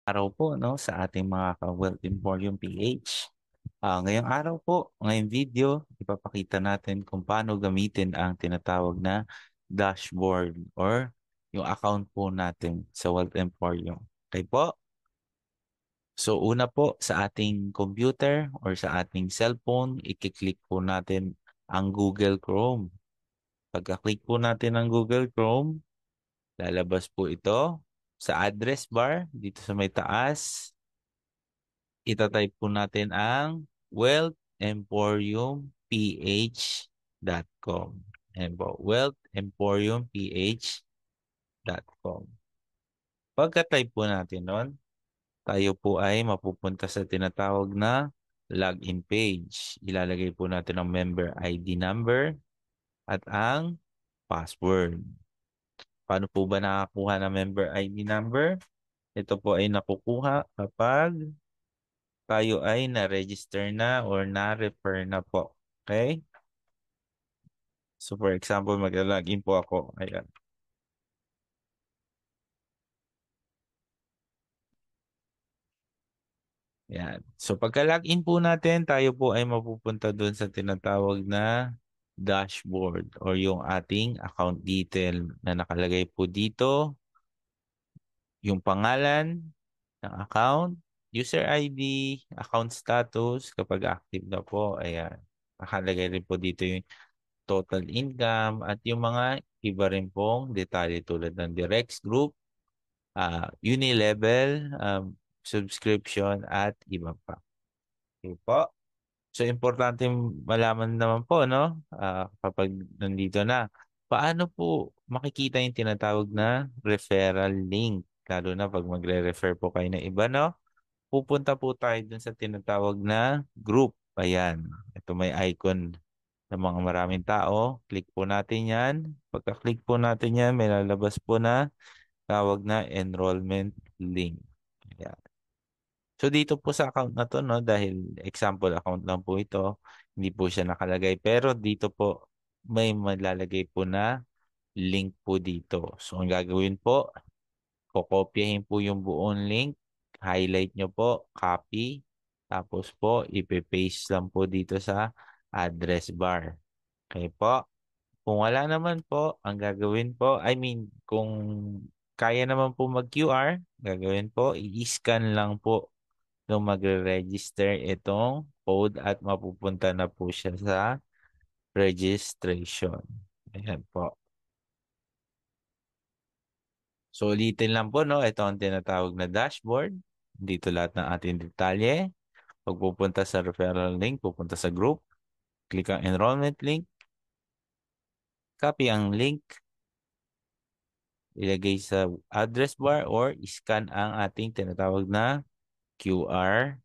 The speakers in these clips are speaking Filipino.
Araw po no sa ating mga ka-Wealth Emporium PH. Ngayong araw po, ngayong video, ipapakita natin kung paano gamitin ang tinatawag na dashboard or yung account po natin sa Wealth Emporium. Okay po? So una po sa ating computer or sa ating cellphone, i-click po natin ang Google Chrome. Pagka-click po natin ang Google Chrome, lalabas po ito sa address bar dito sa may taas. Itatype po natin ang wealthemporiumph.com. Ayan po, wealthemporiumph.com. Pagka-type po natin nun, tayo po ay mapupunta sa tinatawag na login page. Ilalagay po natin ang member ID number at ang password. Paano po ba nakakuha ng member ID number? Ito po ay nakukuha kapag tayo ay na-register na or na-refer na po. Okay? So for example, mag-login po ako. Ayan. Yan. So pagka-login po natin, tayo po ay mapupunta doon sa tinatawag na dashboard or yung ating account detail na nakalagay po dito, yung pangalan ng account, user ID, account status kapag active na po. Ayan. Nakalagay rin po dito yung total income at yung mga iba rin pong detalye tulad ng Directs Group, Unilevel, subscription at iba pa. Okay po. So, importante malaman naman po, no? Kapag nandito na, paano po makikita yung tinatawag na referral link? Lalo na pag magre-refer po kayo ng iba, no? Pupunta po tayo dun sa tinatawag na group. Ayan. Ito may icon ng mga maraming tao. Click po natin yan. Pagka-click po natin yan, may lalabas po na tawag na enrollment link. Ayan. So dito po sa account na to, no, dahil example account lang po ito, hindi po siya nakalagay. Pero dito po, may malalagay po na link po dito. So ang gagawin po, kokopyahin po yung buong link, highlight nyo po, copy, tapos po, ipe-paste lang po dito sa address bar. Okay po. Kung wala naman po, ang gagawin po, I mean, kung kaya naman po mag-QR, gagawin po, i-scan lang po nung magre-register itong code at mapupunta na po siya sa registration. Ayan po. So, ulitin lang po, no? Ito ang tinatawag na dashboard. Dito lahat ng ating detalye. Pag pupunta sa referral link, pupunta sa group, click ang enrollment link, copy ang link, ilagay sa address bar or scan ang ating tinatawag na QR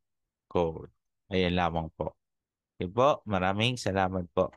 code. Ayan lamang po. Okay po, maraming salamat po.